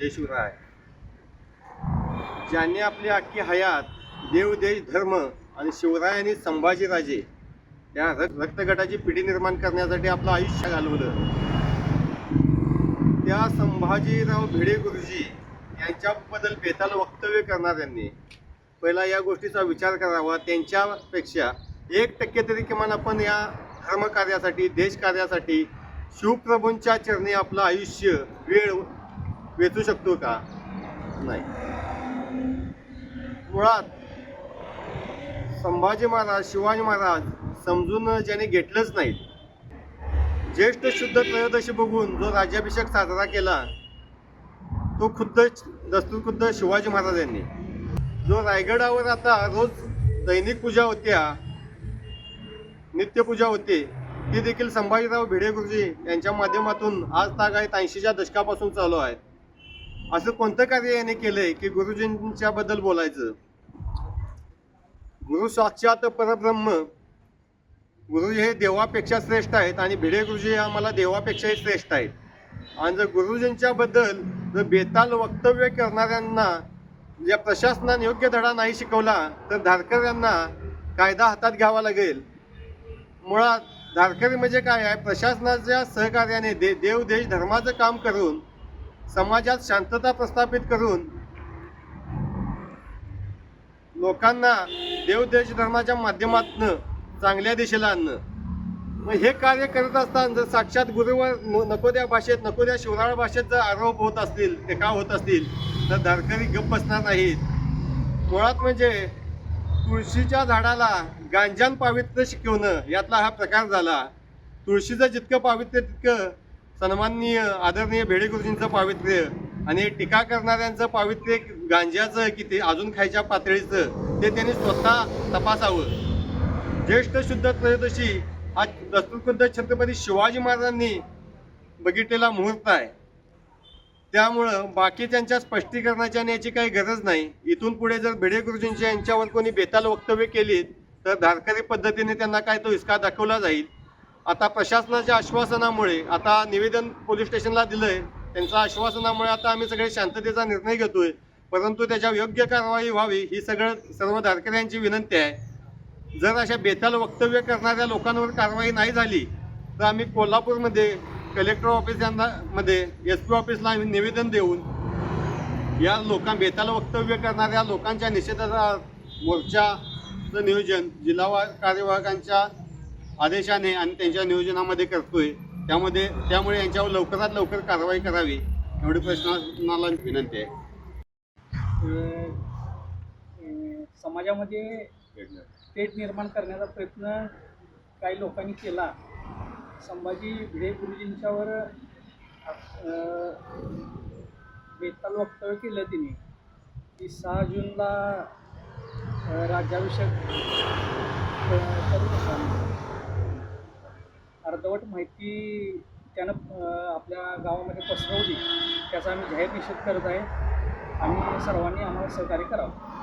जय शिवराय. ज्यांनी आपली अख्खी हयात देव देश धर्म आणि शिवराय आणि संभाजीराजे या रक्तगटाची पिढी निर्माण करण्यासाठी आपलं आयुष्य घालवलं, त्या संभाजीराव भिडे गुरुजी यांच्याबद्दल बेताल वक्तव्य करणाऱ्यांनी पहिला या गोष्टीचा विचार करावा. त्यांच्यापेक्षा 1% तरी किमान आपण या धर्मकार्यासाठी, देशकार्यासाठी शिवप्रभूंच्या चरणी आपलं आयुष्य वेळ वेचू शकतो का? नाही. मुळात संभाजी महाराज, शिवाजी महाराज समजून ज्याने घेतलंच नाही. ज्येष्ठ शुद्ध त्रयोदशी बघून जो राज्याभिषेक साजरा केला तो खुद्द शिवाजी महाराजांनी. जो रायगडावर आता रोज दैनिक पूजा होत्या, नित्यपूजा होते, ती देखील संभाजीराव भिडे गुरुजी यांच्या माध्यमातून आज तागायत 80च्या दशकापासून चालू आहे. असं कोणतं कार्य याने केलंय की गुरुजींच्या बद्दल बोलायचं? गुरु साक्षात परब्रह्म. गुरुजी हे देवापेक्षा श्रेष्ठ आहेत आणि भिडे गुरुजी हे आम्हाला देवापेक्षाही श्रेष्ठ आहेत. आणि जर गुरुजींच्या बद्दल जर बेताल वक्तव्य करणाऱ्यांना या प्रशासनाने योग्य धडा नाही शिकवला तर धारकऱ्यांना कायदा हातात घ्यावा लागेल. मुळात धारकरी म्हणजे काय आहे? प्रशासनाच्या सहकार्याने देव देश धर्माचं काम करून समाजात शांतता प्रस्थापित करून लोकांना देव देश धर्माच्या माध्यमातून चांगल्या दिशेला आणणं. मग हे कार्य करत असताना जर साक्षात गुरुवर नको त्या भाषेत, नको त्या शिवराळ भाषेत जर आरोप होत असतील, टीका होत असतील तर धारकरी गप्प बसणार नाहीत. मुळात म्हणजे तुळशीच्या झाडाला गांजान पावित्र्य शिकवणं यातला हा प्रकार झाला. तुळशीचं जितकं पावित्र्य तितकं सन्माननीय आदरणीय भिडे गुरुजींचं पावित्र्य आणि टीका करणाऱ्यांचं पावित्र्य गांजाचं की ते अजून खायच्या पातळीचं ते त्यांनी स्वतः तपासावं. ज्येष्ठ शुद्ध त्रयोदशी हा दस्तुरखुद्द छत्रपती शिवाजी महाराजांनी बघितलेला मुहूर्त आहे. त्यामुळं बाकी त्यांच्या स्पष्टीकरणाची आणि याची काही गरज नाही. इथून पुढे जर भिडे गुरुजींच्या यांच्यावर कोणी बेताल वक्तव्य केली तर धारकरी पद्धतीने त्यांना काय तो हिसका दाखवला जाईल. आता प्रशासनाच्या आश्वासनामुळे, आता निवेदन पोलीस स्टेशनला दिलंय, त्यांच्या आश्वासनामुळे आता आम्ही सगळे शांततेचा निर्णय घेतोय, परंतु त्याच्यावर योग्य कारवाई व्हावी ही सर्व धारकऱ्यांची विनंती आहे. जर अशा बेताल वक्तव्य करणाऱ्या लोकांवर कारवाई नाही झाली तर आम्ही कोल्हापूरमध्ये कलेक्टर ऑफिसांमध्ये SP ऑफिसला निवेदन देऊन या बेताल वक्तव्य करणाऱ्या लोकांच्या निषेधाचा मोर्चाचं नियोजन जिल्हा कार्यवाहकांच्या आदेशाने आणि त्यांच्या नियोजनामध्ये करतोय. त्यामुळे यांच्यावर लवकरात लवकर कारवाई करावी एवढी प्रशासनाला विनंती आहे. समाजामध्ये पेठ निर्माण करण्याचा प्रयत्न काही लोकांनी केला. संभाजी भिडे गुरुजींच्यावर बेताल वक्तव्य केलं तिने की 6 जूनला राज्याभिषेक करून अर्धवट माहिती त्यानं आपल्या गावामध्ये पसरवली. त्याचा आम्ही जाहीर निषेध करत आहे आणि सर्वांनी आम्हाला सहकार्य करावं.